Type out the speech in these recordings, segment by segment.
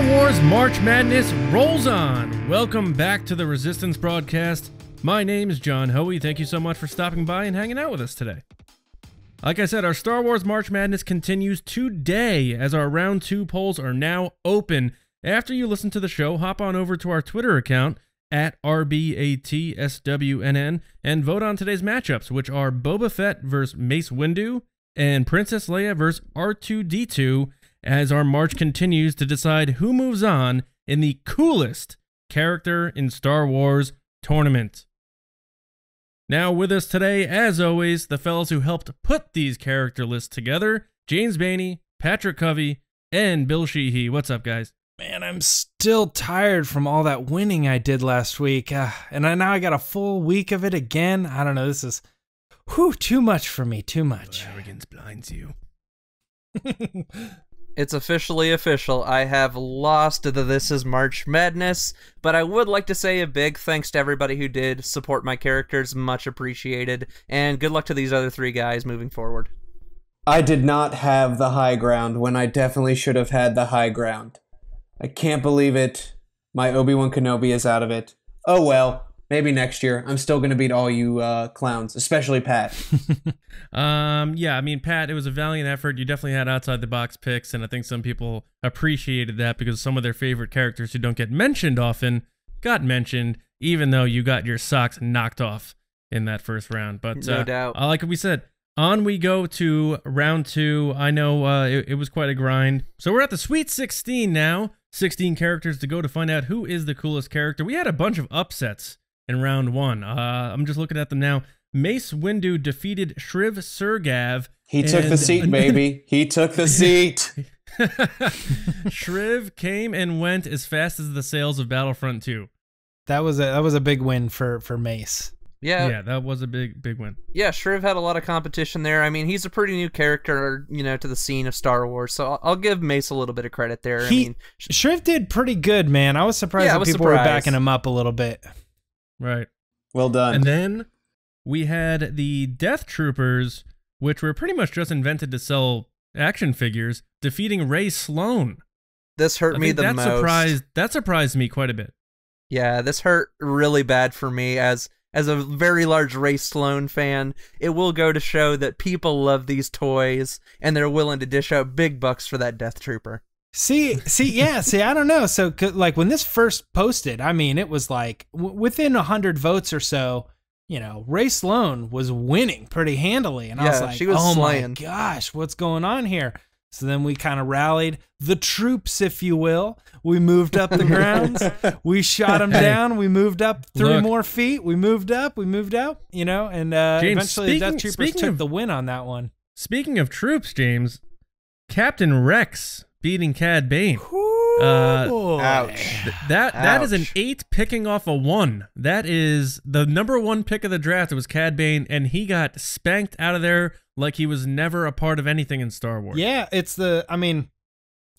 Wars March Madness rolls on. Welcome back to the Resistance broadcast. My name is John Hoey. Thank you so much for stopping by and hanging out with us today. Like I said, our Star Wars March Madness continues today as our round 2 polls are now open. After you listen to the show, hop on over to our Twitter account at RBATSWNN and vote on today's matchups, which are Boba Fett versus Mace Windu and Princess Leia versus R2-D2, as our march continues to decide who moves on in the coolest character in Star Wars tournament. Now with us today, as always, the fellows who helped put these character lists together, James Baney, Patrick Covey, and Bill Sheehy. What's up, guys? Man, I'm still tired from all that winning I did last week, and now I got a full week of it again. I don't know, this is too much for me, too much. Arrogance blinds you. It's officially official. I have lost the This Is March Madness, but I would like to say a big thanks to everybody who did support my characters. Much appreciated. And good luck to these other 3 guys moving forward. I did not have the high ground when I definitely should have had the high ground. I can't believe it. My Obi-Wan Kenobi is out of it. Oh well. Maybe next year. I'm still going to beat all you clowns, especially Pat. Yeah, I mean, Pat, it was a valiant effort. You definitely had outside-the-box picks, and I think some people appreciated that because some of their favorite characters who don't get mentioned often got mentioned, even though you got your socks knocked off in that first round. But no doubt. Like we said, on we go to round 2. I know it was quite a grind. So we're at the Sweet 16 now. 16 characters to go to find out who is the coolest character. We had a bunch of upsets in round 1. I'm just looking at them now. Mace Windu defeated Shriv Surgav. He took the seat, baby. He took the seat. Shriv came and went as fast as the sails of Battlefront 2. That was a big win for Mace. Yeah, that was a big win. Yeah, Shriv had a lot of competition there. I mean, he's a pretty new character, to the scene of Star Wars, so I'll give Mace a little bit of credit there. Shriv did pretty good, man. I was surprised that people were backing him up a little bit. Right. Well done. And then we had the Death Troopers, which were pretty much just invented to sell action figures, defeating Rey Sloane. This hurt me the most. That surprised me quite a bit. Yeah, this hurt really bad for me as a very large Rey Sloane fan. It will go to show that people love these toys, and they're willing to dish out big bucks for that Death Trooper. See, I don't know. So, like, when this first posted, I mean, it was like within 100 votes or so, Rey Sloane was winning pretty handily. And I was like, oh my gosh, what's going on here? So then we kind of rallied the troops, if you will. We moved up the grounds. We shot them down. We moved up 3 more feet. We moved up, and James, eventually the Death Troopers took the win on that one. Speaking of troops, James, Captain Rex beating Cad Bane. Ouch. That is an 8 picking off a 1. That is the number 1 pick of the draft. It was Cad Bane, and he got spanked out of there like he was never a part of anything in Star Wars. Yeah,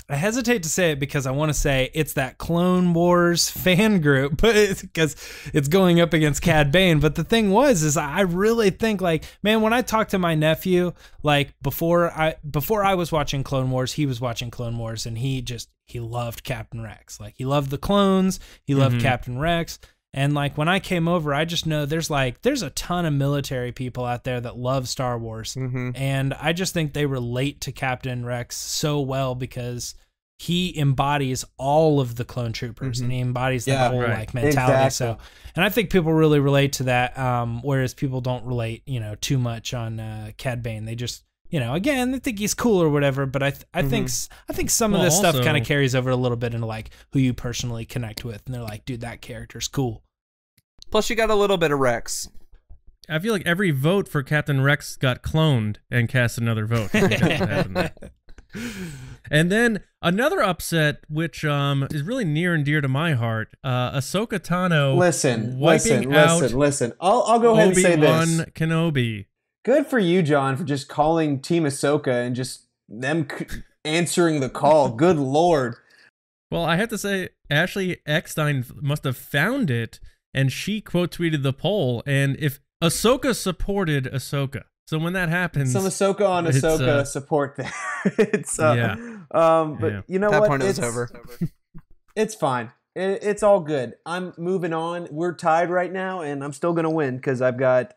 I hesitate to say it because I want to say it's that Clone Wars fan group, but because it's going up against Cad Bane. But the thing is I really think, like, man, when I talked to my nephew, like before I was watching Clone Wars, he was watching Clone Wars, and he loved Captain Rex. Like, he loved the clones, he loved Captain Rex. And like when I came over, I just know there's a ton of military people out there that love Star Wars. And I just think they relate to Captain Rex so well because he embodies all of the clone troopers and he embodies the whole like mentality. Exactly. So, and I think people really relate to that. Whereas people don't relate, too much on Cad Bane. They just, again, they think he's cool or whatever, but I think some of this stuff kind of carries over a little bit into like who you personally connect with, and they're like, dude, that character's cool. Plus, you got a little bit of Rex. I feel like every vote for Captain Rex got cloned and cast another vote. And then another upset, which is really near and dear to my heart, Ahsoka Tano Listen. I'll go ahead and say this. Obi-Wan Kenobi. Good for you, John, for just calling Team Ahsoka and just them answering the call. Good Lord. Well, I have to say, Ashley Eckstein must have found it, and she quote tweeted the poll. And if Ahsoka supported Ahsoka, so when that happens, some Ahsoka on Ahsoka support there. It's but you know that what? Point it was over. It's fine. It's all good. I'm moving on. We're tied right now, and I'm still going to win because I've got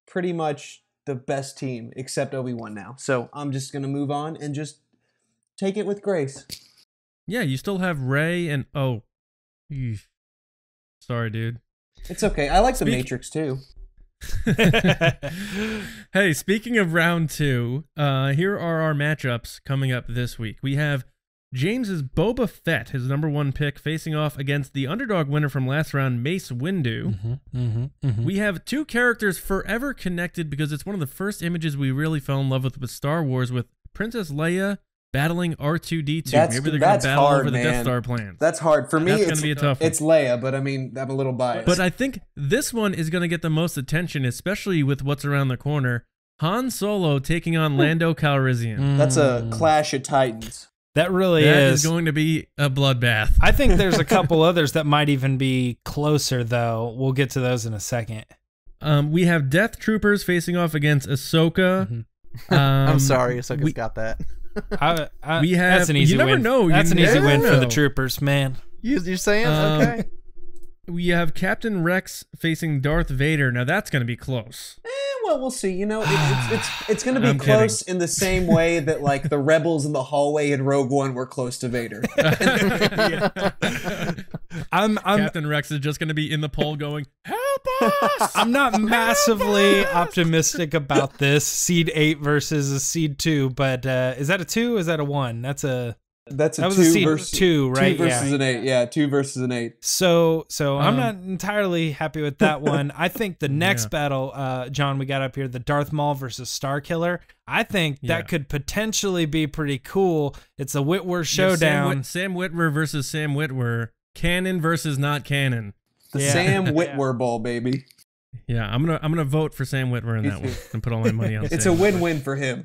pretty much the best team except Obi-Wan now. So I'm just going to move on and just take it with grace. Yeah, you still have Rey and... Oh. Eesh. Sorry, dude. It's okay. I like the Matrix, too. Hey, speaking of round 2, here are our matchups coming up this week. We have James's Boba Fett, his #1 pick, facing off against the underdog winner from last round, Mace Windu. We have 2 characters forever connected because it's one of the first images we really fell in love with Star Wars, with Princess Leia battling R2-D2. Maybe they're going to battle over the Death Star plans. That's hard. For me, that's going to be a tough one. It's Leia, but I mean, I'm a little biased. But I think this one is going to get the most attention, especially with what's around the corner. Han Solo taking on Lando Calrissian. That's a clash of titans. That really That is is going to be a bloodbath. I think there's a couple others that might even be closer, though. We'll get to those in a second. We have Death Troopers facing off against Ahsoka. I'm sorry, Ahsoka's got that. We have. That's an easy you never win. know. That's an easy win for the know. troopers, man. You're saying? Okay. We have Captain Rex facing Darth Vader. Now that's going to be close. Well, we'll see. You know, it's going to be close in the same way that like the rebels in the hallway in Rogue One were close to Vader. Captain Rex is just going to be in the poll going, "Help us!" I'm not massively optimistic about this Seed 8 versus a Seed 2, but is that a 2? Or is that a 1? That was 2 a Seed versus 2, right? 2 versus an 8. Yeah, 2 versus an 8. So I'm not entirely happy with that one. I think the next battle, John, we got up here, the Darth Maul versus Starkiller. I think that could potentially be pretty cool. It's a Witwer showdown. Sam Witwer versus Sam Witwer. Canon versus not canon. The Sam Witwer Bowl, baby. Yeah, I'm gonna vote for Sam Witwer in that one and put all my money on. It's Sam a win-win for him.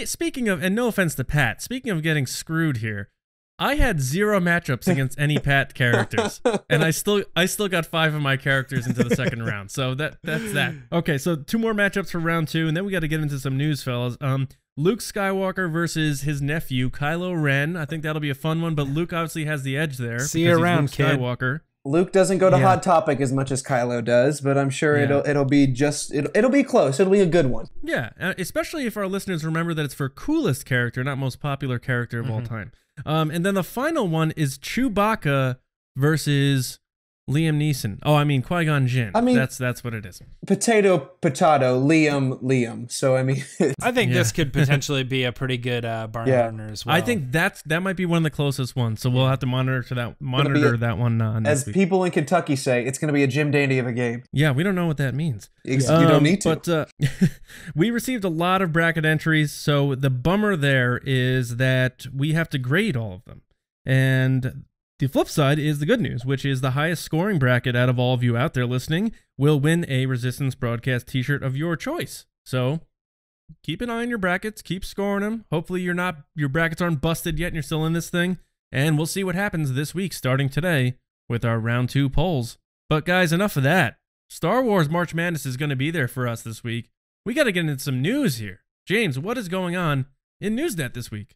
Speaking of, and no offense to Pat, speaking of getting screwed here, I had 0 matchups against any Pat characters, and I still got 5 of my characters into the second round. So that's that. Okay, so 2 more matchups for round 2, and then we got to get into some news, fellas. Luke Skywalker versus his nephew Kylo Ren. I think that'll be a fun one, but Luke obviously has the edge there. See you around, kid. Skywalker. Luke doesn't go to Hot Topic as much as Kylo does, but I'm sure it'll be close. It'll be a good one. Yeah, especially if our listeners remember that it's for coolest character, not most popular character of all time. And then the final one is Chewbacca versus Liam Neeson. Oh, I mean Qui-Gon Jinn. I mean that's what it is. Potato, Liam. So I mean, I think this could potentially be a pretty good barn burner as well. I think that might be one of the closest ones. So we'll have to monitor that one. As people in Kentucky say, it's going to be a Jim Dandy of a game. Yeah, we don't know what that means. You don't need to. But we received a lot of bracket entries. So the bummer there is that we have to grade all of them, and the flip side is the good news, which is the highest scoring bracket out of all of you out there listening will win a Resistance Broadcast t-shirt of your choice. So keep an eye on your brackets, keep scoring them. Hopefully your brackets aren't busted yet and you're still in this thing. And we'll see what happens this week starting today with our round 2 polls. But guys, enough of that. Star Wars March Madness is going to be there for us this week. We got to get into some news here. James, what is going on in Newsnet this week?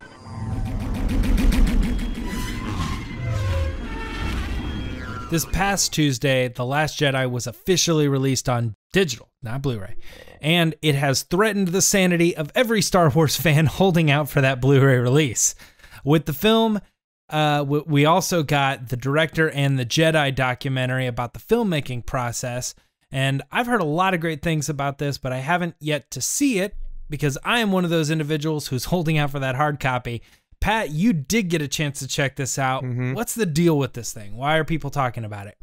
This past Tuesday, The Last Jedi was officially released on digital, not Blu-ray, and it has threatened the sanity of every Star Wars fan holding out for that Blu-ray release. With the film, we also got the director and the Jedi documentary about the filmmaking process, and I've heard a lot of great things about this, but I haven't yet to see it because I am one of those individuals who's holding out for that hard copy. Pat, you did get a chance to check this out. What's the deal with this thing? Why are people talking about it?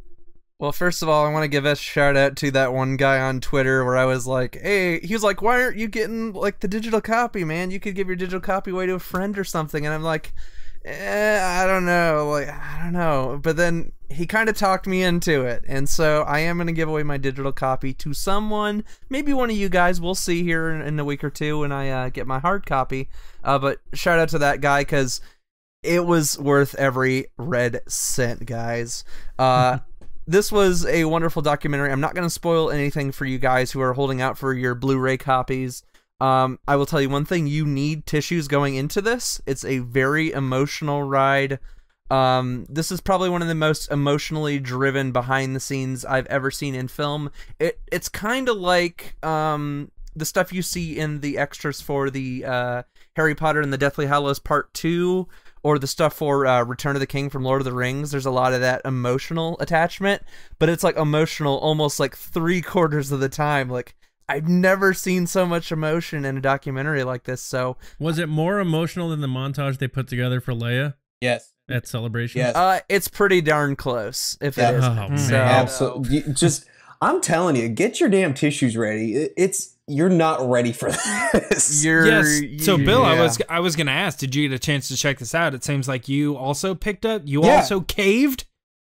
Well, first of all, I want to give a shout out to that one guy on Twitter where I was like, hey, he was like, why aren't you getting like the digital copy, man? You could give your digital copy away to a friend or something. And I'm like, I don't know. But then he kind of talked me into it. And so I am going to give away my digital copy to someone, maybe one of you guys. We'll see here in a week or two when I get my hard copy. But shout out to that guy because it was worth every red cent, guys. This was a wonderful documentary. I'm not going to spoil anything for you guys who are holding out for your Blu-ray copies. I will tell you one thing. You need tissues going into this. It's a very emotional ride. This is probably one of the most emotionally driven behind the scenes I've ever seen in film. It's kind of like the stuff you see in the extras for the Harry Potter and the Deathly Hallows Part 2, or the stuff for Return of the King from Lord of the Rings. There's a lot of that emotional attachment, but it's like emotional almost like 3/4 of the time. Like, I've never seen so much emotion in a documentary like this. So, was it more emotional than the montage they put together for Leia? Yes. At Celebration? Yes. It's pretty darn close, if it is. Oh, man. So, Absolutely. I'm telling you, get your damn tissues ready. You're not ready for this. Yes. So, Bill, yeah. I was gonna ask, did you get a chance to check this out? It seems like you also picked up. You also caved.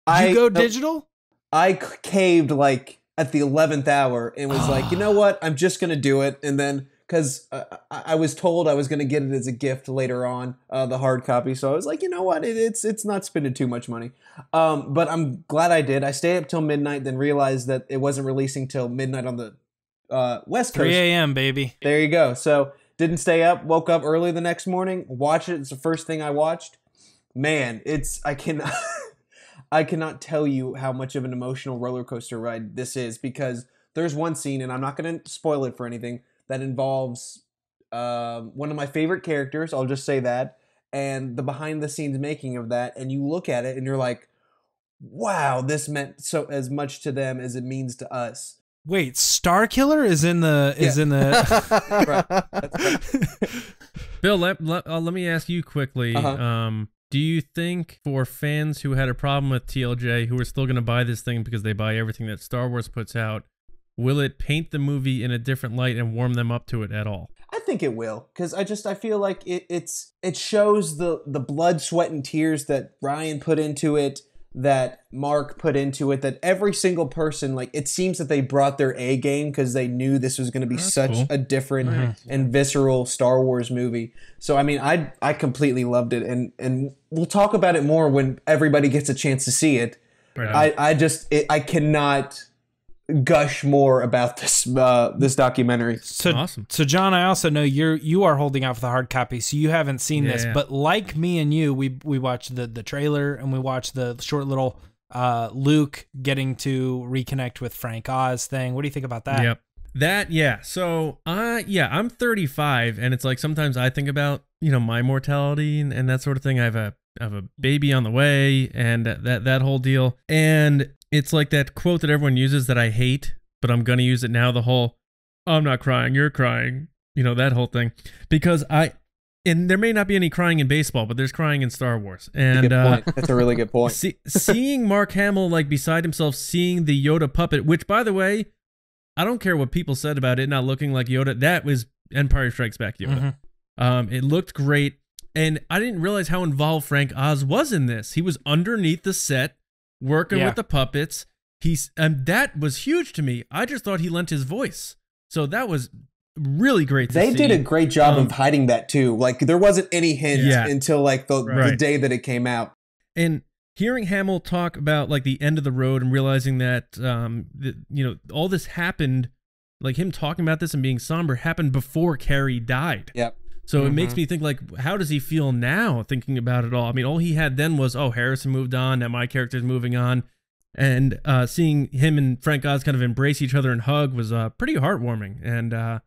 Did you go digital? I caved like at the 11th hour and was like, you know what? I'm just gonna do it. And then because I was told I was gonna get it as a gift later on, the hard copy. So I was like, you know what? It's not spending too much money. But I'm glad I did. I stayed up till midnight, then realized that it wasn't releasing till midnight on the West Coast. 3 a.m. baby. There you go. So didn't stay up, woke up early the next morning, watched it. It's the first thing I watched. Man, I cannot tell you how much of an emotional roller coaster ride this is, because there's one scene, and I'm not going to spoil it for anything, that involves one of my favorite characters. I'll just say that, and the behind the scenes making of that. And you look at it and you're like, wow, this meant so as much to them as it means to us. Wait, Starkiller is in the Bill, let me ask you quickly. Do you think for fans who had a problem with TLJ, who are still going to buy this thing because they buy everything that Star Wars puts out, will it paint the movie in a different light and warm them up to it at all? I think it will, because I feel like it shows the blood, sweat, and tears that Ryan put into it, that Mark put into it, that every single person, like, it seems that they brought their A game because they knew this was going to be a different and visceral Star Wars movie. So, I mean, I completely loved it, and we'll talk about it more when everybody gets a chance to see it. Right. I cannot gush more about this documentary. So awesome. So John, I also know you are holding out for the hard copy, so you haven't seen this, but like me and you, we watched the trailer, and we watched the short little Luke getting to reconnect with Frank Oz thing. What do you think about that? Yep. So I'm 35, and it's like sometimes I think about, my mortality and that sort of thing. I have a baby on the way, and that whole deal. And it's like that quote that everyone uses that I hate, but I'm going to use it now. The whole, I'm not crying, you're crying, that whole thing. Because and there may not be any crying in baseball, but there's crying in Star Wars. And that's a really good point. Seeing Mark Hamill like beside himself, seeing the Yoda puppet, which, by the way, I don't care what people said about it not looking like Yoda. That was Empire Strikes Back Yoda. It looked great. And I didn't realize how involved Frank Oz was in this. He was underneath the set, working with the puppets. That was huge to me. I just thought he lent his voice. So that was really great to see. They did a great job of hiding that too. Like, there wasn't any hint until like the day that it came out. And hearing Hamill talk about like the end of the road and realizing that all this happened, like him talking about this and being somber, happened before Carrie died. Yep. So it makes me think, like, how does he feel now thinking about it all? I mean, all he had then was, Harrison moved on, now my character's moving on. And seeing him and Frank Oz kind of embrace each other and hug was pretty heartwarming. And I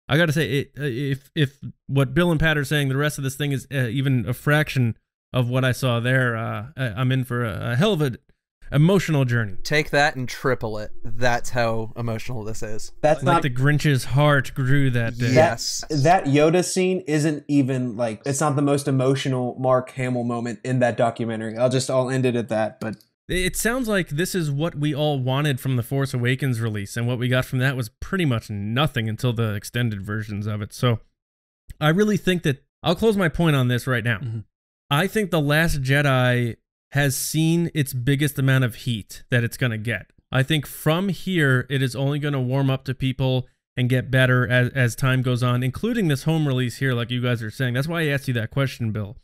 got to say, if what Bill and Pat are saying, the rest of this thing is even a fraction of what I saw there, I'm in for a hell of an emotional journey. Take that and triple it. That's how emotional this is. That's like not the Grinch's heart grew that day. Yes. That Yoda scene isn't even like, it's not the most emotional Mark Hamill moment in that documentary. I'll end it at that. But it sounds like this is what we all wanted from the Force Awakens release, and what we got from that was pretty much nothing until the extended versions of it. So I really think that I'll close my point on this right now. I think The Last Jedi has seen its biggest amount of heat that it's going to get. I think from here, it is only going to warm up to people and get better as time goes on, including this home release here, like you guys are saying. That's why I asked you that question, Bill.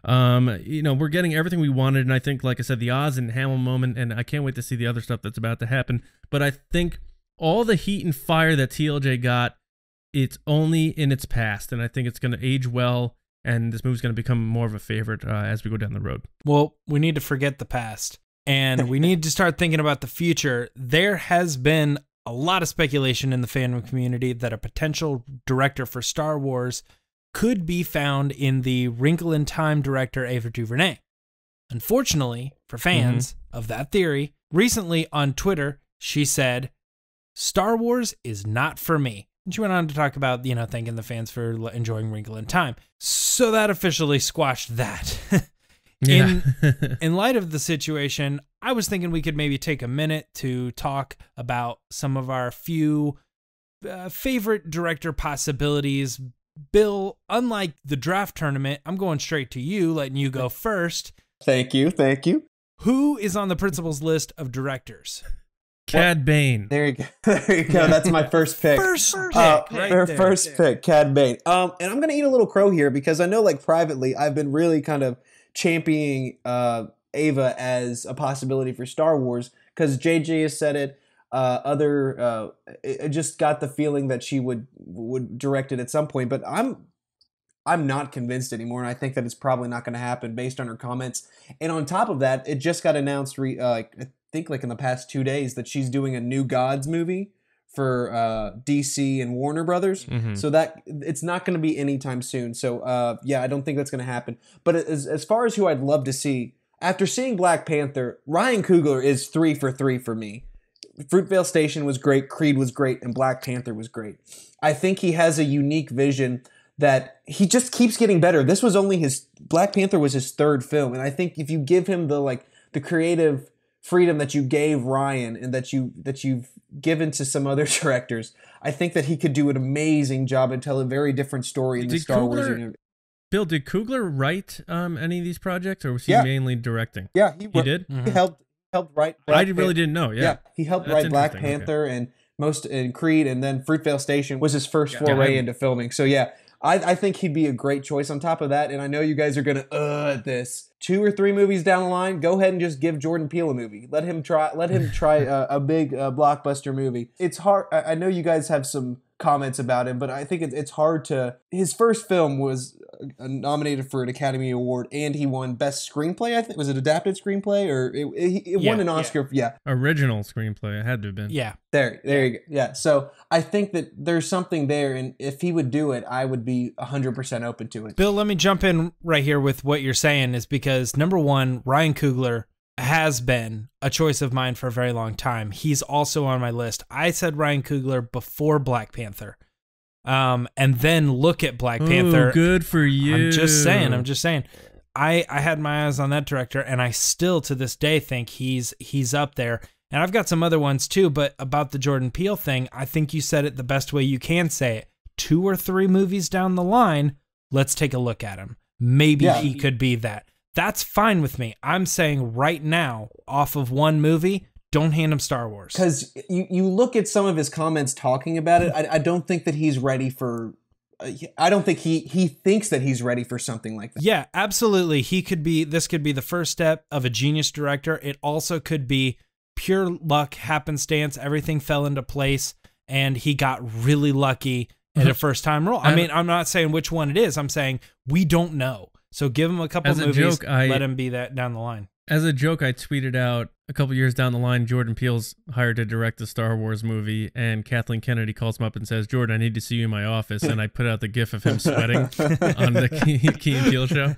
We're getting everything we wanted, and I think, like I said, the Oz and Hamill moment, and I can't wait to see the other stuff that's about to happen. But I think all the heat and fire that TLJ got, it's only in its past, and I think it's going to age well. and this movie's going to become more of a favorite as we go down the road. Well, we need to forget the past, and we need to start thinking about the future. There has been a lot of speculation in the fandom community that a potential director for Star Wars could be found in the Wrinkle in Time director Ava DuVernay. Unfortunately, for fans of that theory, recently on Twitter, she said, "Star Wars is not for me." And she went on to talk about, thanking the fans for enjoying Wrinkle in Time. So that officially squashed that. Yeah. In light of the situation, I was thinking we could maybe take a minute to talk about some of our few favorite director possibilities. Bill, unlike the draft tournament, I'm going straight to you, letting you go first. Thank you. Who is on the principal's list of directors? Cad Bane. There you go. That's my first pick. First pick, Cad Bane. And I'm gonna eat a little crow here because I know, like, privately, I've been really kind of championing Ava as a possibility for Star Wars because JJ has said it. I just got the feeling that she would direct it at some point, but I'm not convinced anymore, and I think that it's probably not going to happen based on her comments. And on top of that, it just got announced, I think like in the past 2 days, that she's doing a New Gods movie for DC and Warner Brothers. So that it's not going to be anytime soon. So I don't think that's going to happen. But as far as who I'd love to see, after seeing Black Panther, Ryan Coogler is 3 for 3 for me. Fruitvale Station was great, Creed was great, and Black Panther was great. I think he has a unique vision that he just keeps getting better. This was only Black Panther was his 3rd film, and I think if you give him the creative freedom that you gave Ryan and that you've given to some other directors, I think that he could do an amazing job and tell a very different story in the Star Wars universe. Bill, did Coogler write any of these projects, or was he mainly directing? Yeah, he did. He helped write. I really didn't know. Yeah, he helped write Black Panther and Creed, and then Fruitvale Station was his first foray into filming. So yeah, I think he'd be a great choice. On top of that, and I know you guys are gonna at this 2 or 3 movies down the line, go ahead and just give Jordan Peele a movie. Let him try a big blockbuster movie. It's hard. I know you guys have some comments about him, but I think it's hard to. His first film was nominated for an Academy Award, and he won Best Screenplay. I think was it adapted screenplay or it won an Oscar. Yeah, original screenplay. It had to have been. Yeah, there you go. Yeah, so I think that there's something there, and if he would do it, I would be 100% open to it. Bill, let me jump in right here with what you're saying is because number one, Ryan Coogler has been a choice of mine for a very long time. He's also on my list. I said Ryan Coogler before Black Panther. And then look at Black Panther. Good for you. I'm just saying. I had my eyes on that director, and I still to this day think he's up there. And I've got some other ones too, but about the Jordan Peele thing, I think you said it the best way you can say it. 2 or 3 movies down the line, let's take a look at him. Maybe he could be that. That's fine with me. I'm saying right now, off of one movie, don't hand him Star Wars. Because you look at some of his comments talking about it, I don't think that he's ready for... I don't think he thinks that he's ready for something like that. Yeah, absolutely. This could be the first step of a genius director. It also could be pure luck, happenstance. Everything fell into place, and he got really lucky at a first-time role. I mean, I'm not saying which one it is. I'm saying we don't know. So give him a couple movies, let him be that down the line. As a joke, I tweeted out a couple years down the line, Jordan Peele's hired to direct the Star Wars movie, and Kathleen Kennedy calls him up and says, "Jordan, I need to see you in my office." And I put out the gif of him sweating on the Key and Peele show.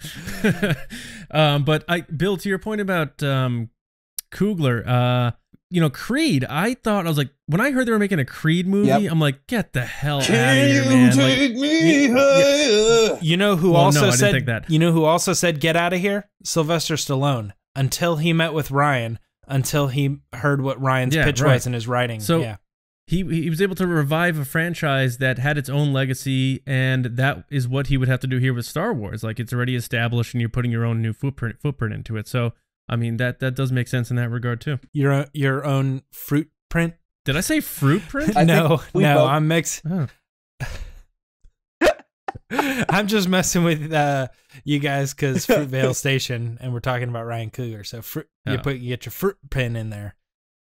But Bill, to your point about Coogler, Creed, I was like, when I heard they were making a Creed movie, I'm like, get the hell out of here, man. Take me higher? You know who also said get out of here? Sylvester Stallone. Until he met with Ryan, until he heard what Ryan's pitch was in his writing. So he was able to revive a franchise that had its own legacy, and that is what he would have to do here with Star Wars. Like, it's already established, and you're putting your own new footprint into it. So I mean, that does make sense in that regard too. Your own fruit print? Did I say fruit print? No, I'm mixing. Oh. I'm just messing with you guys because Fruitvale Station, and we're talking about Ryan Coogler. So you get your fruit pen in there.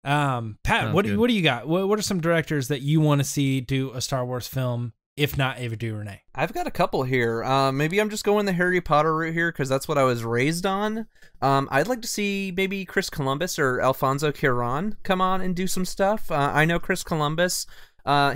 Pat, what do you got? What are some directors that you want to see do a Star Wars film if not Ava DuVernay? I've got a couple here. Maybe I'm just going the Harry Potter route here because that's what I was raised on. I'd like to see maybe Chris Columbus or Alfonso Cuarón come on and do some stuff. I know Chris Columbus.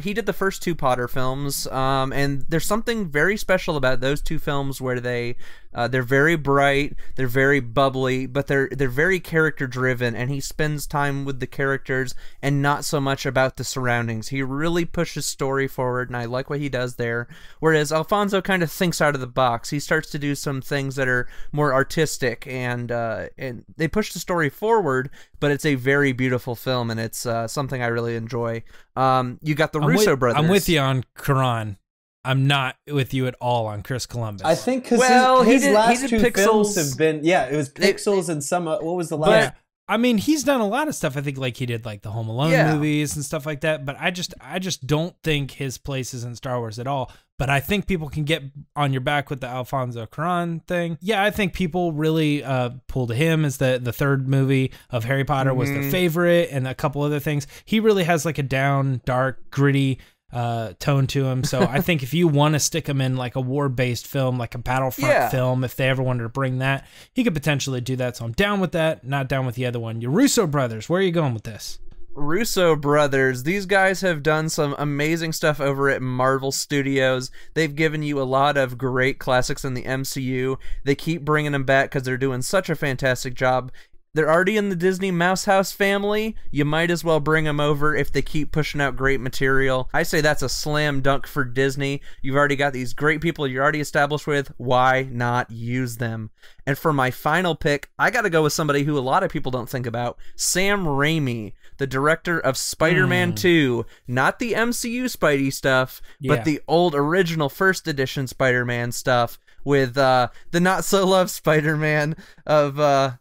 He did the first two Potter films, and there's something very special about those two films where they're very bright, they're very bubbly, but they're very character driven, and he spends time with the characters and not so much about the surroundings. He really pushes story forward, and I like what he does there. Whereas Alfonso kind of thinks out of the box. He starts to do some things that are more artistic, and they push the story forward, but it's a very beautiful film, and it's something I really enjoy. You got the Russo brothers. I'm with you on Cuarón. I'm not with you at all on Chris Columbus. I think because his last two films have been, it was Pixels and some, what was the last? But, I mean, he's done a lot of stuff. I think like he did like the Home Alone movies and stuff like that, but I just don't think his place is in Star Wars at all. But I think people can get on your back with the Alfonso Cuarón thing. Yeah, I think people really pulled to him as the third movie of Harry Potter was their favorite, and a couple other things. He really has like a down, dark, gritty tone to him. So I think if you want to stick him in like a war-based film, like a Battlefront film, if they ever wanted to bring that, he could potentially do that. So I'm down with that, not down with the other one. Your Russo brothers, where are you going with this? Russo brothers, these guys have done some amazing stuff over at Marvel Studios. They've given you a lot of great classics in the MCU. They keep bringing them back because they're doing such a fantastic job. They're already in the Disney Mouse House family. You might as well bring them over if they keep pushing out great material. I say that's a slam dunk for Disney. You've already got these great people you're already established with. Why not use them? And for my final pick, I got to go with somebody who a lot of people don't think about. Sam Raimi, the director of Spider-Man 2. Not the MCU Spidey stuff, but the old original first edition Spider-Man stuff with the not-so-loved Spider-Man of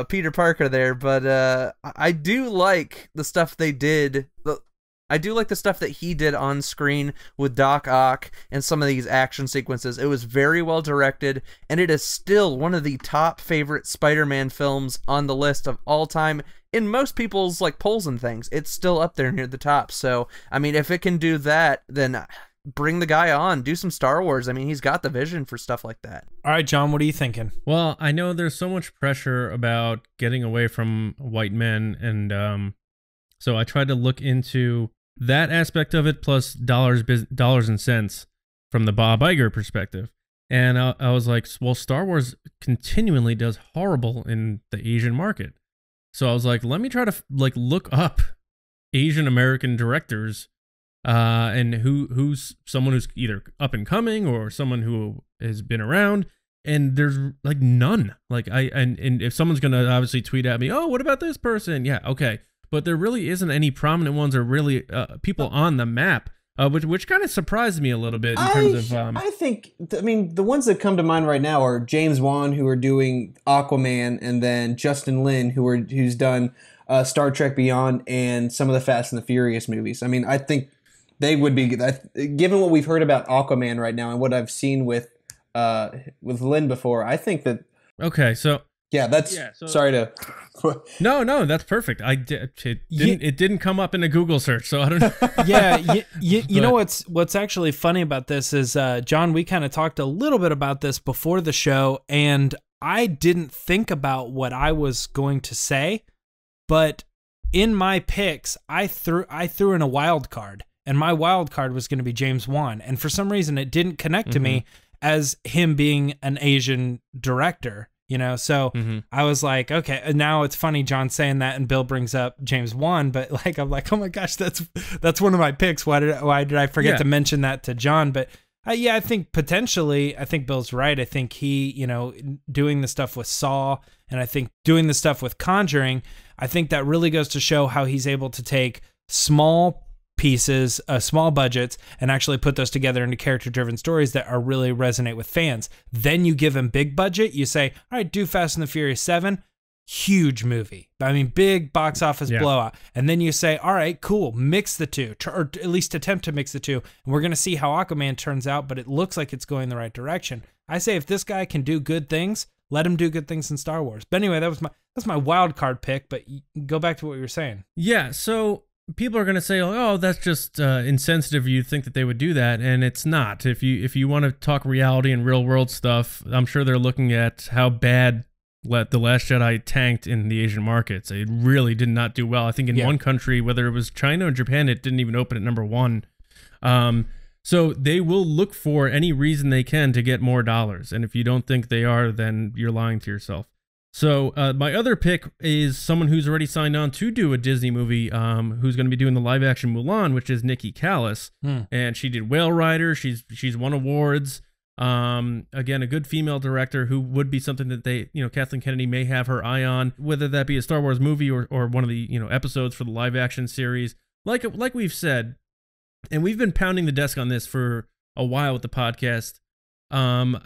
Peter Parker there, but I do like the stuff they did. I do like the stuff that he did on screen with Doc Ock and some of these action sequences. It was very well directed, and it is still one of the top favorite Spider-Man films on the list of all time. In most people's like polls and things, it's still up there near the top. So, I mean, if it can do that, then bring the guy on, do some Star Wars. I mean, he's got the vision for stuff like that. All right, John, what are you thinking? Well, I know there's so much pressure about getting away from white men, and so I tried to look into that aspect of it, plus dollars and cents from the Bob Iger perspective. And I was like, well, Star Wars continually does horrible in the Asian market. So I was like, let me try to like look up Asian American directors and who's someone who's either up and coming or someone who has been around. And there's like none. Like and if someone's gonna obviously tweet at me, oh, what about this person? Yeah, okay. But there really isn't any prominent ones or really people on the map, which kind of surprised me a little bit in terms of. I think, I mean, the ones that come to mind right now are James Wan, who are doing Aquaman, and then Justin Lin, who's done Star Trek Beyond and some of the Fast and the Furious movies. I mean, I think they would be, given what we've heard about Aquaman right now and what I've seen with Lin before. I think that. Okay, so. Yeah, sorry to. No, that's perfect. It didn't come up in a Google search, so I don't know. Yeah, you know what's actually funny about this is, John, we kind of talked a little bit about this before the show, and I didn't think about what I was going to say, but in my picks, I threw in a wild card, and my wild card was going to be James Wan, and for some reason, it didn't connect to me as him being an Asian director. You know, so I was like, okay, now it's funny John saying that and Bill brings up James Wan, but like I'm like, oh my gosh, that's one of my picks. Why did I forget to mention that to John? But I think potentially, I think Bill's right. I think he, you know, doing the stuff with Saw and I think doing the stuff with Conjuring, I think that really goes to show how he's able to take small pieces, small budgets, and actually put those together into character-driven stories that are really resonate with fans. Then you give him big budget. You say, all right, do Fast and the Furious 7, huge movie. I mean, big box office blowout. And then you say, all right, cool, mix the two, or at least attempt to mix the two. And we're going to see how Aquaman turns out, but it looks like it's going the right direction. I say if this guy can do good things, let him do good things in Star Wars. But anyway, that's my wild card pick, but go back to what you were saying. Yeah, so people are going to say, oh, that's just insensitive. You think that they would do that, and it's not. If you want to talk reality and real world stuff, I'm sure they're looking at how bad The Last Jedi tanked in the Asian markets. It really did not do well. I think in one country, whether it was China or Japan, it didn't even open at #1. So they will look for any reason they can to get more dollars. And if you don't think they are, then you're lying to yourself. So my other pick is someone who's already signed on to do a Disney movie, who's going to be doing the live action Mulan, which is Nikki Callis. And she did Whale Rider. She's won awards. Again, a good female director who would be something that they, Kathleen Kennedy may have her eye on, whether that be a Star Wars movie or one of the, episodes for the live action series. Like we've said, and we've been pounding the desk on this for a while with the podcast. I'm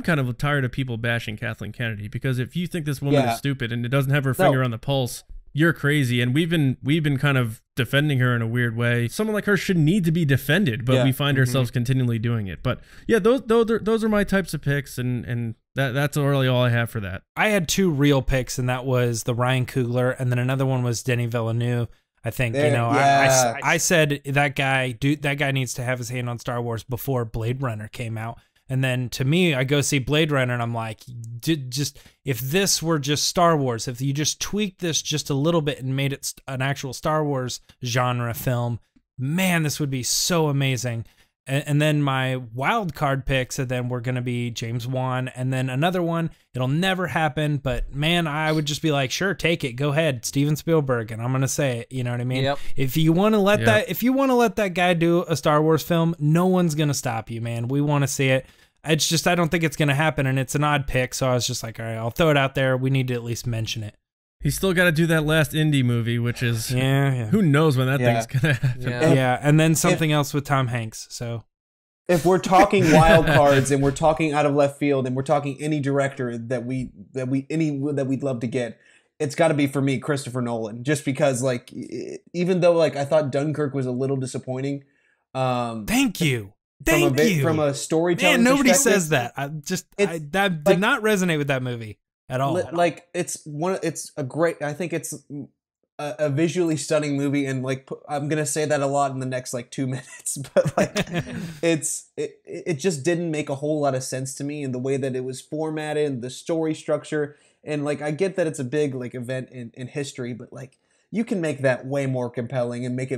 kind of tired of people bashing Kathleen Kennedy, because if you think this woman is stupid and it doesn't have her finger on the pulse, you're crazy. And we've been kind of defending her in a weird way. Someone like her should need to be defended, but we find ourselves continually doing it. But yeah, those are my types of picks, and that's really all I have for that. I had 2 real picks, and that was the Ryan Coogler, and then another one was Denis Villeneuve. I think, I said that guy needs to have his hand on Star Wars before Blade Runner came out. And then to me, I go see Blade Runner and I'm like, just if this were just Star Wars, if you just tweaked this just a little bit and made it an actual Star Wars genre film, man, this would be so amazing. And then my wild card picks, and then we're going to be James Wan, and then another one. It'll never happen, but man, I would just be like, sure, take it, go ahead, Steven Spielberg, and I'm going to say it. You know what I mean? Yep. If you want to let that guy do a Star Wars film, no one's going to stop you, man. We want to see it. It's just, I don't think it's going to happen, and it's an odd pick, so I was just like, all right, I'll throw it out there. We need to at least mention it. He's still got to do that last indie movie, which is, who knows when that thing's going to happen. Yeah, and then something else with Tom Hanks, so. If we're talking wild cards and we're talking out of left field and we're talking any director that we'd love to get, it's got to be, for me, Christopher Nolan. Just because, like, even though, like, I thought Dunkirk was a little disappointing. Thank you. From a storytelling, man, nobody perspective, says that. That did not resonate with that movie at all. Like, I think it's a visually stunning movie, and like I'm gonna say that a lot in the next like 2 minutes, but like it just didn't make a whole lot of sense to me in the way that it was formatted, the story structure, and like I get that it's a big like event in history, but like you can make that way more compelling and make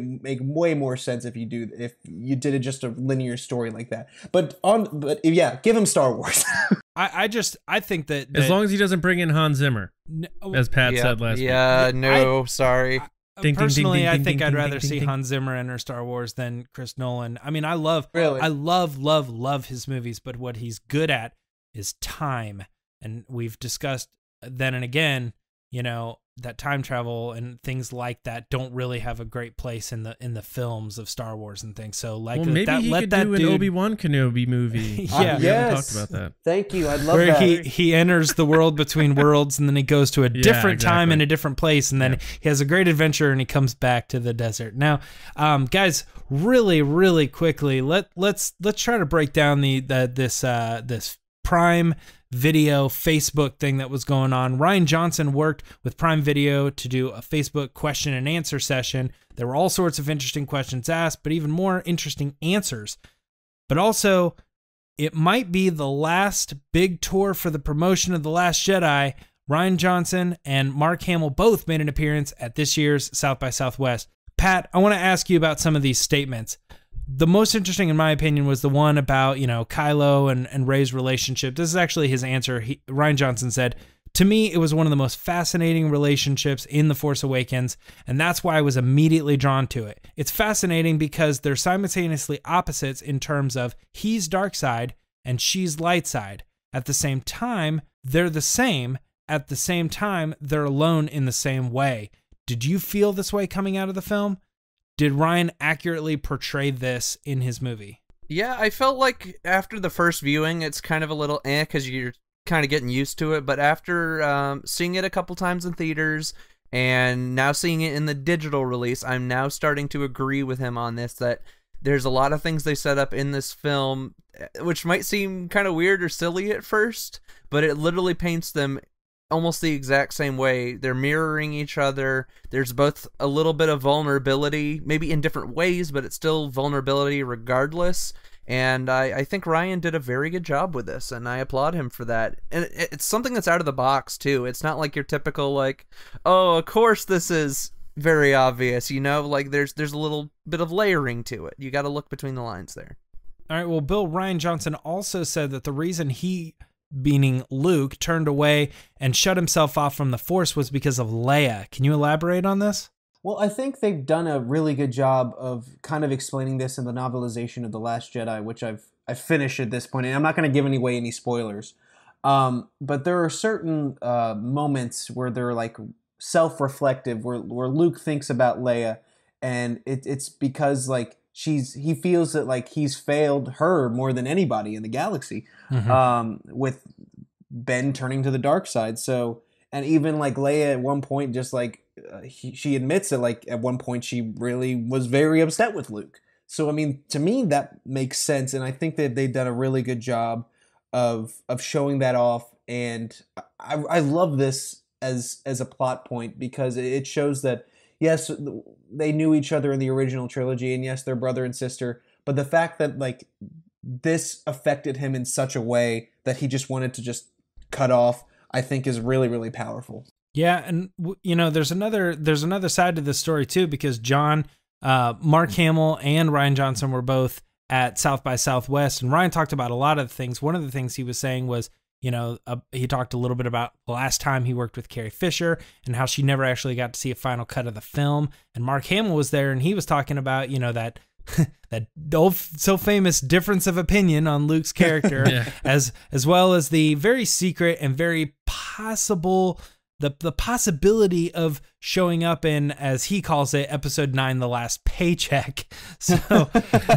way more sense if you did it just a linear story like that. But give him Star Wars. I think that as long as he doesn't bring in Hans Zimmer, as Pat said last week. Sorry. Personally, I think I'd rather see Hans Zimmer enter Star Wars than Chris Nolan. I mean, I love his movies, but what he's good at is time. And we've discussed then and again, that time travel and things like that don't really have a great place in the films of Star Wars and things. So like, maybe he could do an Obi-Wan Kenobi movie. Yeah, we haven't talked about that. Thank you. I'd love where that. he enters the world between worlds, and then he goes to a different time in a different place, and then he has a great adventure, and he comes back to the desert. Now, guys, really, really quickly, let's try to break down this Prime Video Facebook thing that was going on. Ryan Johnson worked with Prime Video to do a Facebook question and answer session. There were all sorts of interesting questions asked, but even more interesting answers. But also, it might be the last big tour for the promotion of The Last Jedi. Ryan Johnson and Mark Hamill both made an appearance at this year's South by Southwest. Pat, I want to ask you about some of these statements. The most interesting, in my opinion, was the one about, Kylo and Rey's relationship. This is actually his answer. Ryan Johnson said, "To me, it was one of the most fascinating relationships in The Force Awakens, and that's why I was immediately drawn to it. It's fascinating because they're simultaneously opposites in terms of he's dark side and she's light side. At the same time, they're the same. At the same time, they're alone in the same way." Did you feel this way coming out of the film? Did Ryan accurately portray this in his movie? Yeah, I felt like after the first viewing, it's kind of a little because you're kind of getting used to it. But after seeing it a couple times in theaters and now seeing it in the digital release, I'm now starting to agree with him on this, that there's a lot of things they set up in this film which might seem kind of weird or silly at first, but it literally paints them almost the exact same way. They're mirroring each other. There's both a little bit of vulnerability, maybe in different ways, but it's still vulnerability regardless. And I think Ryan did a very good job with this, and I applaud him for that. And it's something that's out of the box, too. It's not like your typical, like, oh, of course this is very obvious, you know? Like, there's a little bit of layering to it. You got to look between the lines there. All right, well, Bill Ryan Johnson also said that the reason he, meaning Luke, turned away and shut himself off from the Force was because of Leia. Can you elaborate on this? Well, I think they've done a really good job of kind of explaining this in the novelization of The Last Jedi, which I've finished at this point, and I'm not going to give any spoilers. But there are certain moments where they're like self-reflective, where Luke thinks about Leia, and it's because like he feels that like he's failed her more than anybody in the galaxy, with Ben turning to the dark side. So, and even like Leia at one point, just like she admits that like at one point she really was very upset with Luke. So I mean, to me that makes sense, and I think that they've done a really good job of showing that off. And I love this as a plot point because it shows that yes, they knew each other in the original trilogy, and yes, they're brother and sister. But the fact that like this affected him in such a way that he just wanted to just cut off, I think is really, really powerful. Yeah, and you know, there's another side to this story too, because Mark Hamill and Ryan Johnson were both at South by Southwest, and Ryan talked about a lot of things. One of the things he was saying was, you know, he talked a little bit about the last time he worked with Carrie Fisher and how she never actually got to see a final cut of the film. And Mark Hamill was there, and he was talking about, you know, that that old so famous difference of opinion on Luke's character, Yeah. as well as the very secret and very possible the possibility of showing up in, as he calls it, episode 9, The Last Paycheck. So,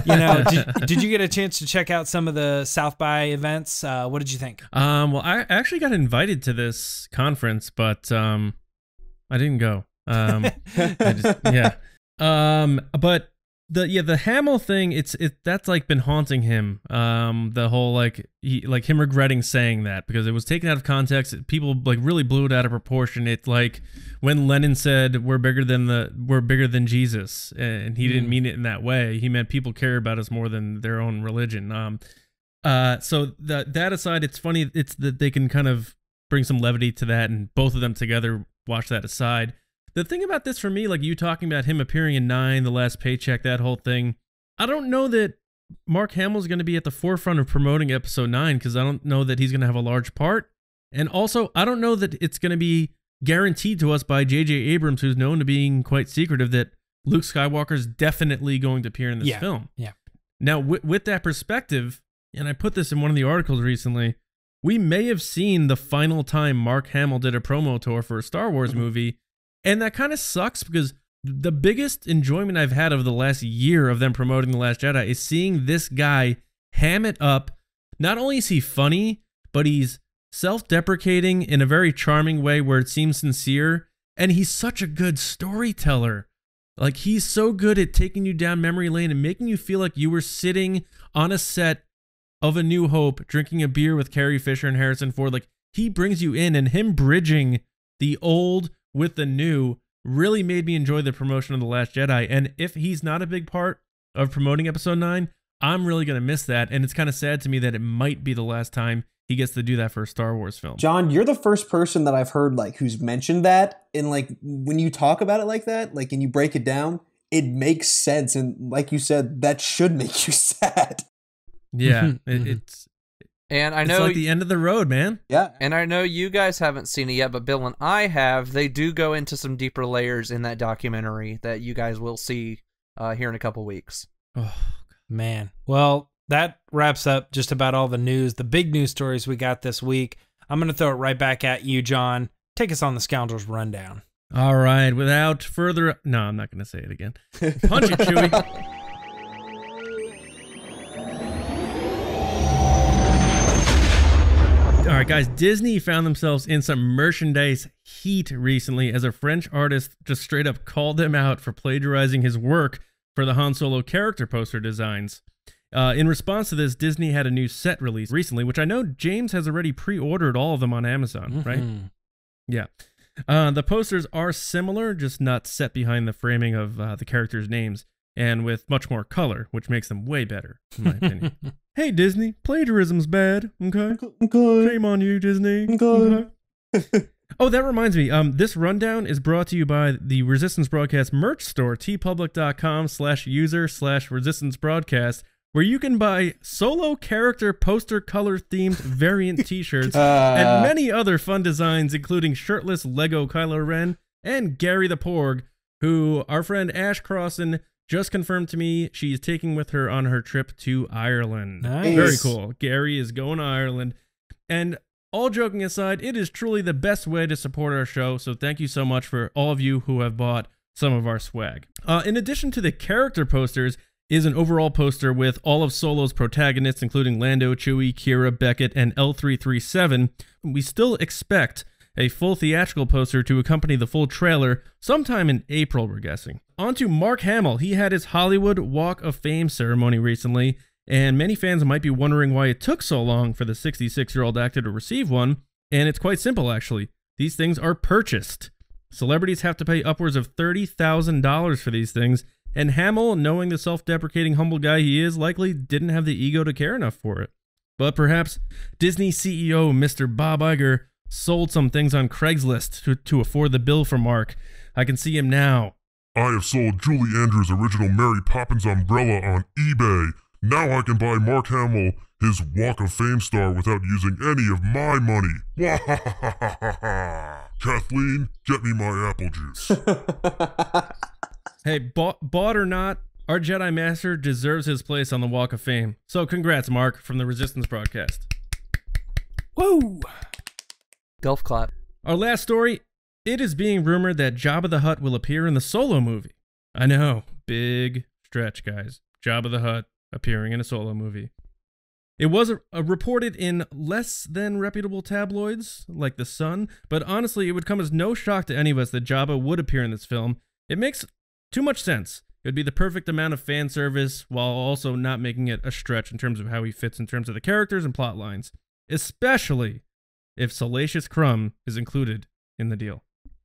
you know, did you get a chance to check out some of the South by events? What did you think? Well, I actually got invited to this conference, but I didn't go. But the Hamill thing, that's like been haunting him. The whole him regretting saying that because it was taken out of context. People like really blew it out of proportion. It's like when Lenin said we're bigger than Jesus, and he didn't mean it in that way. He meant people care about us more than their own religion. So that aside, it's funny. It's that they can kind of bring some levity to that, and both of them together wash that aside. The thing about this for me, like you talking about him appearing in 9, The Last Paycheck, that whole thing, I don't know that Mark Hamill's going to be at the forefront of promoting episode 9 because I don't know that he's going to have a large part. And also, I don't know that it's going to be guaranteed to us by J.J. Abrams, who's known to being quite secretive, that Luke Skywalker's definitely going to appear in this film. Yeah. Now, with that perspective, and I put this in one of the articles recently, we may have seen the final time Mark Hamill did a promo tour for a Star Wars movie. And that kind of sucks because the biggest enjoyment I've had of the last year of them promoting The Last Jedi is seeing this guy ham it up. Not only is he funny, but he's self-deprecating in a very charming way where it seems sincere. And he's such a good storyteller. Like, he's so good at taking you down memory lane and making you feel like you were sitting on a set of A New Hope, drinking a beer with Carrie Fisher and Harrison Ford. Like, he brings you in, and him bridging the old with the new really made me enjoy the promotion of The Last Jedi. And if he's not a big part of promoting episode 9, I'm really going to miss that. And it's kind of sad to me that it might be the last time he gets to do that for a Star Wars film. John, you're the first person that I've heard like who's mentioned that. And like when you talk about it like that, like, and you break it down, it makes sense. And like you said, that should make you sad. Yeah, it's like the end of the road, man. Yeah. And I know you guys haven't seen it yet, but Bill and I have. They do go into some deeper layers in that documentary that you guys will see here in a couple weeks. Oh, man. Well, that wraps up just about all the news, the big news stories we got this week. I'm going to throw it right back at you, John. Take us on the Scoundrels rundown. All right. Without further... No, I'm not going to say it again. Punch it, Chewie. All right, guys, Disney found themselves in some merchandise heat recently as a French artist just straight up called them out for plagiarizing his work for the Han Solo character poster designs. In response to this, Disney had a new set release recently, which I know James has already pre-ordered all of them on Amazon, right? Yeah. The posters are similar, just not set behind the framing of the characters' names, and with much more color, which makes them way better, in my opinion. Hey, Disney, plagiarism's bad, okay? Shame on you, Disney. Okay. Oh, that reminds me, this rundown is brought to you by the Resistance Broadcast merch store, tpublic.com/user/Resistance Broadcast, where you can buy solo character poster color themed variant t-shirts and many other fun designs, including shirtless Lego Kylo Ren and Gary the Porg, who our friend Ash Crossan just confirmed to me she's taking with her on her trip to Ireland. Nice. Very cool. Gary is going to Ireland. And all joking aside, it is truly the best way to support our show, so thank you so much for all of you who have bought some of our swag. In addition to the character posters, is an overall poster with all of Solo's protagonists, including Lando, Chewie, Kira, Beckett, and L337. We still expect a full theatrical poster to accompany the full trailer sometime in April, we're guessing. On to Mark Hamill. He had his Hollywood Walk of Fame ceremony recently, and many fans might be wondering why it took so long for the 66-year-old actor to receive one, and it's quite simple, actually. These things are purchased. Celebrities have to pay upwards of $30,000 for these things, and Hamill, knowing the self-deprecating humble guy he is, likely didn't have the ego to care enough for it. But perhaps Disney CEO Mr. Bob Iger sold some things on Craigslist to afford the bill for Mark. I can see him now. I have sold Julie Andrews' original Mary Poppins umbrella on eBay. Now I can buy Mark Hamill his Walk of Fame star without using any of my money. Kathleen, get me my apple juice. Hey, bought or not, our Jedi Master deserves his place on the Walk of Fame. So congrats, Mark, from the Resistance Broadcast. Woo! Golf clap. Our last story, it is being rumored that Jabba the Hutt will appear in the Solo movie. I know, big stretch, guys. Jabba the Hutt appearing in a Solo movie. It was reported in less than reputable tabloids, like The Sun, but honestly, it would come as no shock to any of us that Jabba would appear in this film. It makes too much sense. It would be the perfect amount of fan service while also not making it a stretch in terms of how he fits in terms of the characters and plot lines, especially if Salacious Crumb is included in the deal.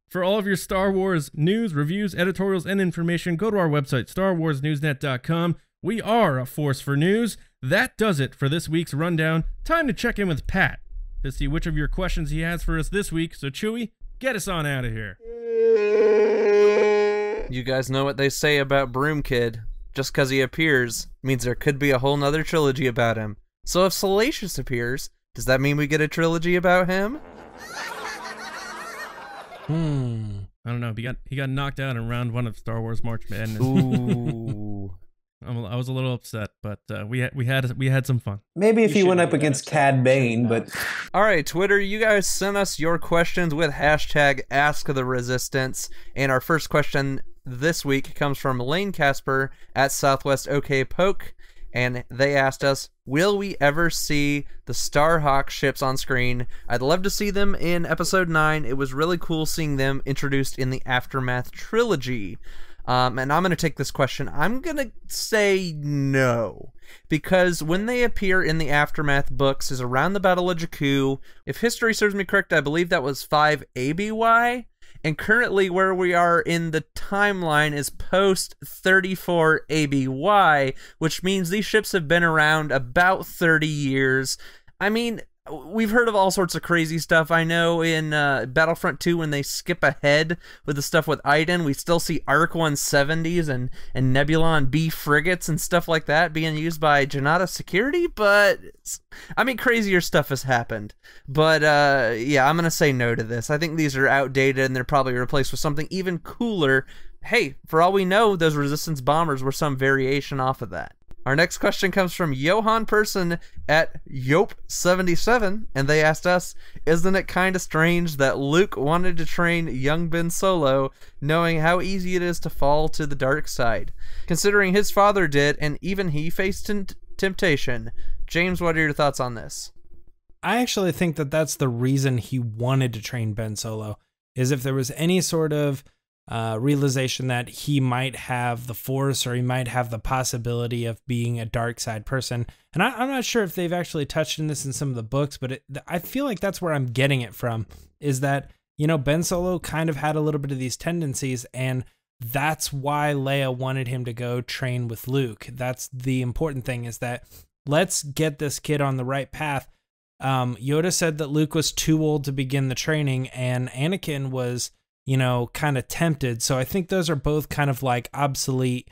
For all of your Star Wars news, reviews, editorials, and information, go to our website, starwarsnewsnet.com. We are a force for news. That does it for this week's rundown. Time to check in with Pat to see which of your questions he has for us this week. So, Chewie, get us on out of here. You guys know what they say about Broom Kid. Just because he appears means there could be a whole nother trilogy about him. So if Salacious appears, does that mean we get a trilogy about him? I don't know. He got knocked out in round 1 of Star Wars March Madness. Ooh. I was a little upset, but we had some fun. Maybe if he went up against Cad Bane, but... All right, Twitter, you guys sent us your questions with hashtag #AskTheResistance, and our first question this week comes from Lane Casper at Southwest OK Poke, and they asked us, will we ever see the Starhawk ships on screen? I'd love to see them in Episode 9. It was really cool seeing them introduced in the Aftermath trilogy. And I'm going to take this question. I'm going to say no. Because when they appear in the Aftermath books is around the Battle of Jakku. If history serves me correct, I believe that was 5 ABY. And currently where we are in the timeline is post 34 ABY, which means these ships have been around about 30 years. I mean, we've heard of all sorts of crazy stuff. I know in Battlefront 2 when they skip ahead with the stuff with Iden, we still see ARC 170s and Nebulon B frigates and stuff like that being used by Janata security, but I mean crazier stuff has happened. But yeah, I'm going to say no to this. I think these are outdated and they're probably replaced with something even cooler. Hey, for all we know, those Resistance bombers were some variation off of that. Our next question comes from Johan Person at Yope77, and they asked us, isn't it kind of strange that Luke wanted to train young Ben Solo, knowing how easy it is to fall to the dark side? Considering his father did, and even he faced temptation. James, what are your thoughts on this? I actually think that that's the reason he wanted to train Ben Solo, is if there was any sort of realization that he might have the Force or he might have the possibility of being a dark side person. And I'm not sure if they've actually touched on this in some of the books, but I feel like that's where I'm getting it from, is that Ben Solo kind of had a little bit of these tendencies, and that's why Leia wanted him to go train with Luke. That's the important thing, is that let's get this kid on the right path. Yoda said that Luke was too old to begin the training, and Anakin was, kind of tempted. So I think those are both kind of like obsolete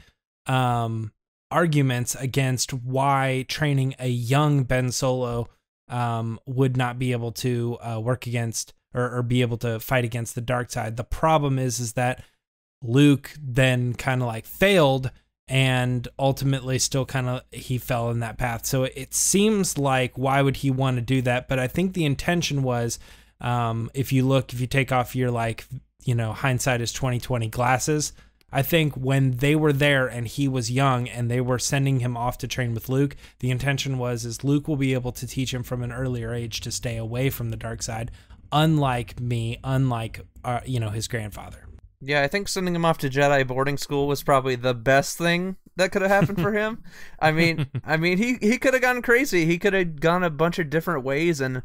arguments against why training a young Ben Solo would not be able to work against or be able to fight against the dark side. The problem is that Luke then kind of like failed, and ultimately still kind of he fell in that path. So it seems like, why would he want to do that? But I think the intention was, if you take off your hindsight is 20/20 glasses, I think when they were there and he was young and they were sending him off to train with Luke, the intention is Luke will be able to teach him from an earlier age to stay away from the dark side, unlike his grandfather. Yeah, I think sending him off to Jedi boarding school was probably the best thing that could have happened for him. I mean, he could have gone crazy. He could have gone a bunch of different ways, and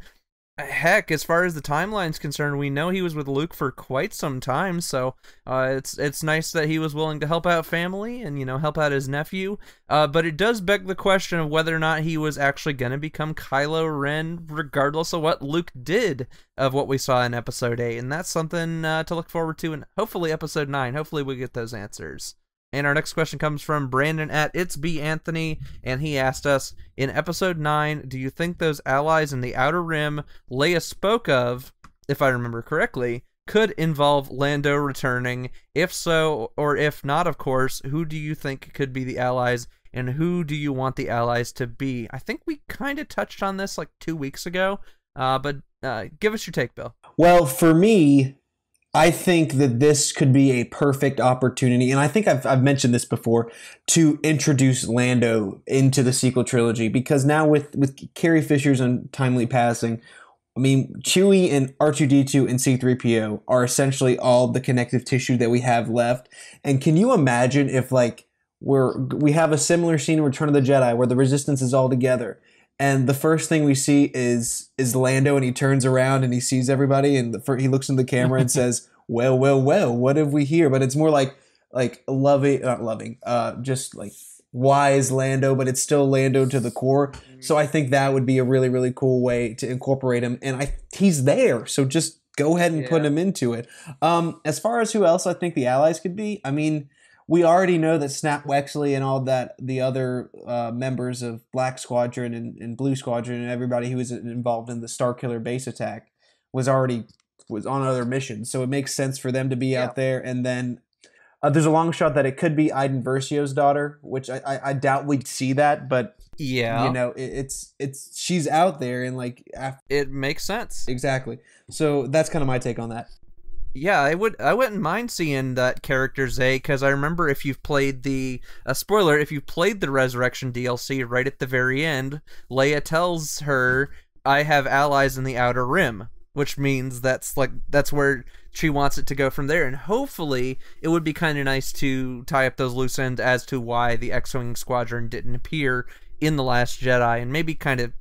heck, as far as the timeline's concerned, we know he was with Luke for quite some time, so it's nice that he was willing to help out family and, help out his nephew. But it does beg the question of whether or not he was actually going to become Kylo Ren, regardless of what Luke did of what we saw in Episode 8, and that's something to look forward to in hopefully Episode 9. Hopefully we get those answers. And our next question comes from Brandon at It's B Anthony, and he asked us, in Episode 9, do you think those allies in the Outer Rim Leia spoke of, if I remember correctly, could involve Lando returning? If so, or if not, of course, who do you think could be the allies, and who do you want the allies to be? I think we kind of touched on this like 2 weeks ago, but give us your take, Bill. Well, for me, I think that this could be a perfect opportunity, and I think I've mentioned this before, to introduce Lando into the sequel trilogy, because now with Carrie Fisher's untimely passing, I mean, Chewie and R2-D2 and C-3PO are essentially all the connective tissue that we have left. And can you imagine if we have a similar scene in Return of the Jedi where the Resistance is all together, and the first thing we see is Lando, and he turns around and he sees everybody, and he looks in the camera and says, well, what have we here? But it's more like just like wise Lando, but it's still Lando to the core. So I think that would be a really, really cool way to incorporate him. And he's there, so just go ahead and put him into it. As far as who else I think the allies could be, I mean, we already know that Snap Wexley and all that, the other members of Black Squadron and Blue Squadron and everybody who was involved in the Starkiller base attack was on other missions. So it makes sense for them to be out there. And then there's a long shot that it could be Iden Versio's daughter, which I doubt we'd see that, but it's she's out there, and it makes sense. Exactly. So that's kind of my take on that. Yeah, I wouldn't mind seeing that character Zay, because I remember if you've played if you've played the Resurrection DLC, right at the very end, Leia tells her, I have allies in the Outer Rim, which means that's where she wants it to go from there. And hopefully it would be kind of nice to tie up those loose ends as to why the X-Wing Squadron didn't appear in The Last Jedi, and maybe kind of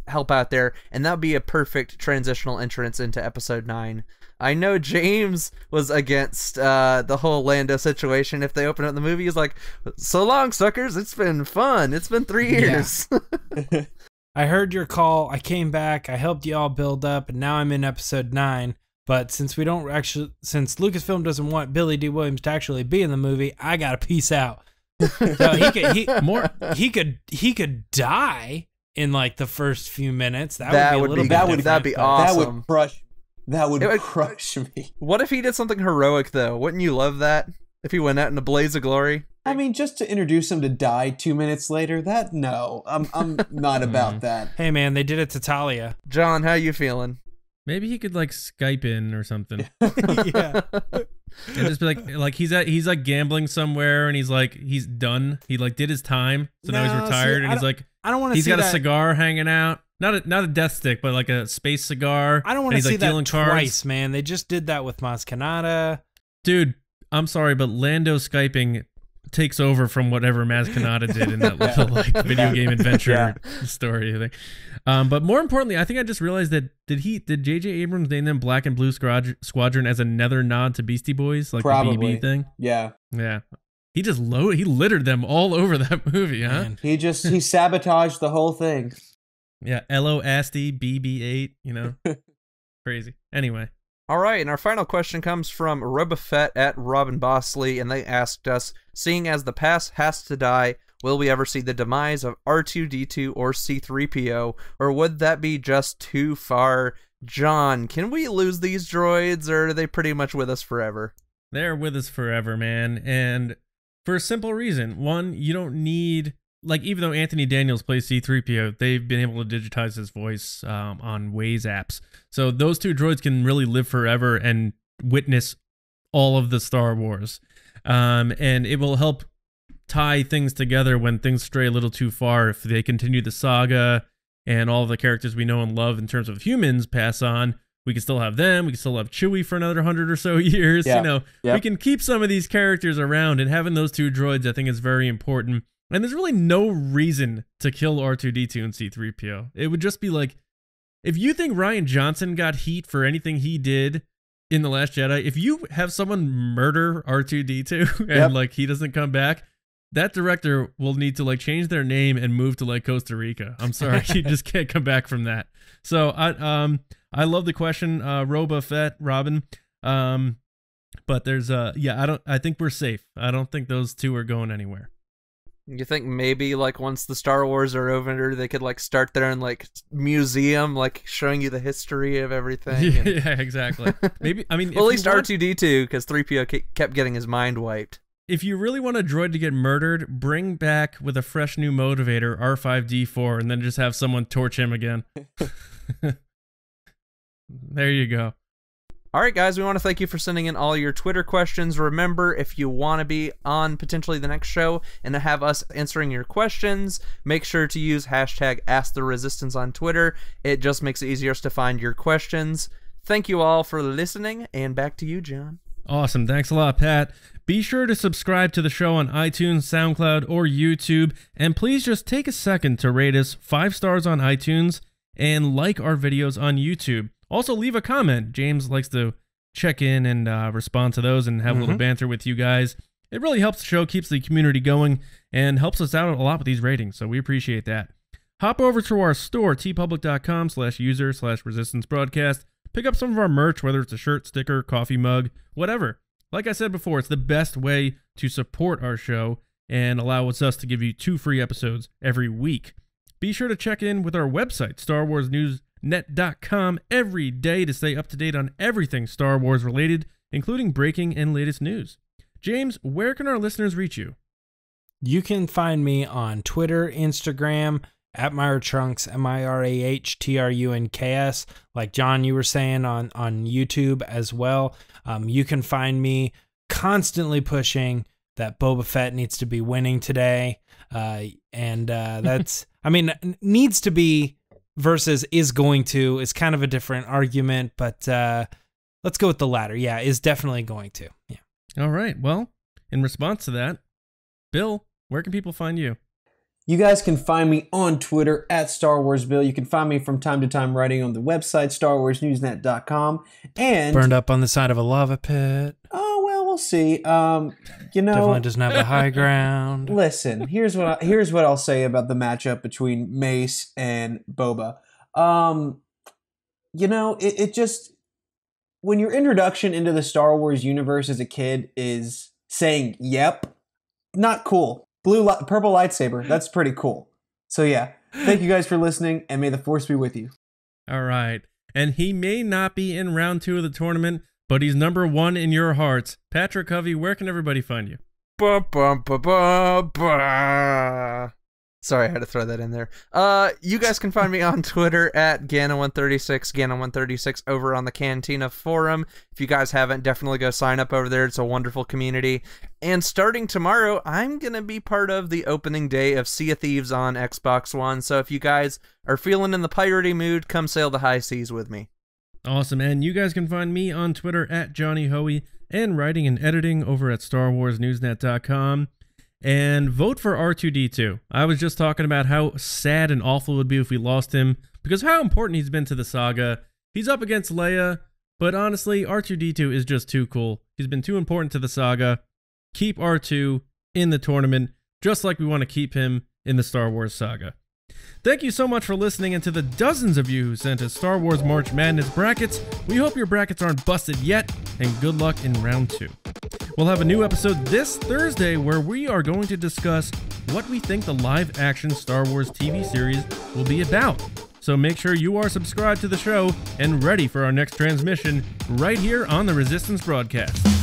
help out there, and that would be a perfect transitional entrance into Episode 9. I know James was against the whole Lando situation. If they open up the movie, he's like, so long, suckers. It's been fun. It's been 3 years. Yeah. I heard your call. I came back. I helped you all build up, and now I'm in Episode 9. But since Lucasfilm doesn't want Billy D. Williams to actually be in the movie, I got to peace out. No, he could die in the first few minutes. That'd be awesome. That would crush me. What if he did something heroic, though? Wouldn't you love that? If he went out in a blaze of glory? I mean, just to introduce him to die 2 minutes later, I'm not about that. Hey, man, they did it to Talia. John, how you feeling? Maybe he could Skype in or something. Yeah. And just be he's gambling somewhere, and he's done. He did his time, so now he's retired, and I don't want to. He's got a cigar hanging out. Not a death stick, but a space cigar. I don't want to see that twice, cards. man. They just did that with Maz Kanata. Dude, I'm sorry, but Lando Skyping takes over from whatever Maz Kanata did in that little like video game adventure story thing. But more importantly, I think I just realized that did J.J. Abrams name them Black and Blue Squadron as another nod to Beastie Boys, like Probably. the BB thing? Yeah. Yeah. He just he littered them all over that movie, huh? Man. He sabotaged the whole thing. Yeah, L.O. Asti, BB-8, you know. Crazy. Anyway. All right, and our final question comes from Boba Fett at Robin Bosley, and they asked us, seeing as the past has to die, will we ever see the demise of R2-D2 or C-3PO, or would that be just too far? John, can we lose these droids, or are they pretty much with us forever? They're with us forever, man, and for a simple reason. One, you don't need... Like, even though Anthony Daniels plays C-3PO, they've been able to digitize his voice on Waze apps. So those two droids can really live forever and witness all of the Star Wars. And it will help tie things together when things stray a little too far. If they continue the saga and all the characters we know and love in terms of humans pass on, we can still have them. We can still have Chewie for another 100 or so years. Yeah. You know, we can keep some of these characters around, and having those two droids, I think, is very important. And there's really no reason to kill R2-D2 and C-3PO. It would just be like, if you think Rian Johnson got heat for anything he did in The Last Jedi, if you have someone murder R2-D2 and like he doesn't come back, that director will need to like change their name and move to like Costa Rica. I'm sorry, he just can't come back from that. So I love the question, Boba Fett, Robin. But there's I think we're safe. I don't think those two are going anywhere. You think maybe like once the Star Wars are over, they could like start their own like museum, like showing you the history of everything? And... yeah, exactly. Maybe I mean, well, at least R2-D2, because 3PO kept getting his mind wiped. If you really want a droid to get murdered, bring back with a fresh new motivator R5-D4, and then just have someone torch him again. There you go. All right, guys, we want to thank you for sending in all your Twitter questions. Remember, if you want to be on potentially the next show and to have us answering your questions, make sure to use hashtag AskTheResistance on Twitter. It just makes it easier to find your questions. Thank you all for listening, and back to you, John. Awesome. Thanks a lot, Pat. Be sure to subscribe to the show on iTunes, SoundCloud, or YouTube, and please just take a second to rate us 5 stars on iTunes and like our videos on YouTube. Also, leave a comment. James likes to check in and respond to those and have a little banter with you guys. It really helps the show, keeps the community going, and helps us out a lot with these ratings, so we appreciate that. Hop over to our store, tpublic.com/user/resistancebroadcast. Pick up some of our merch, whether it's a shirt, sticker, coffee mug, whatever. Like I said before, it's the best way to support our show and allow us to give you 2 free episodes every week. Be sure to check in with our website, StarWarsNewsNet.com, every day to stay up to date on everything Star Wars related, including breaking and latest news. James, where can our listeners reach you? You can find me on Twitter, Instagram, at MyraTrunks, MyRAHTRUNKS, like John, you were saying, on YouTube as well. You can find me constantly pushing that Boba Fett needs to be winning today. That's, I mean, needs to be versus is going to is kind of a different argument, but let's go with the latter. Yeah, is definitely going to. Yeah. All right. Well, in response to that, Bill, where can people find you? You guys can find me on Twitter at Star Wars Bill. You can find me from time to time writing on the website, StarWarsNewsNet.com. And burned up on the side of a lava pit. Oh, well, we'll see. You know, definitely doesn't have the high ground. Listen, here's what I'll say about the matchup between Mace and Boba. You know, it just, when your introduction into the Star Wars universe as a kid is saying "yep," not cool. Purple lightsaber, that's pretty cool. So yeah, thank you guys for listening, and may the Force be with you. All right. And he may not be in round 2 of the tournament, but he's number 1 in your hearts. Patrick Hovey, where can everybody find you? Sorry, I had to throw that in there. You guys can find me on Twitter at Gannon136, Gannon136 over on the Cantina forum. If you guys haven't, definitely go sign up over there. It's a wonderful community. And starting tomorrow, I'm going to be part of the opening day of Sea of Thieves on Xbox One. So if you guys are feeling in the piratey mood, come sail the high seas with me. Awesome. And you guys can find me on Twitter at Johnny Hoey and writing and editing over at StarWarsNewsNet.com. and vote for R2-D2. I was just talking about how sad and awful it would be if we lost him, because of how important he's been to the saga. He's up against Leia, but honestly, R2-D2 is just too cool. He's been too important to the saga. Keep R2 in the tournament, just like we want to keep him in the Star Wars saga. Thank you so much for listening, and to the dozens of you who sent us Star Wars March Madness brackets, we hope your brackets aren't busted yet, and good luck in round 2. We'll have a new episode this Thursday where we are going to discuss what we think the live-action Star Wars TV series will be about. So make sure you are subscribed to the show and ready for our next transmission right here on the Resistance Broadcast.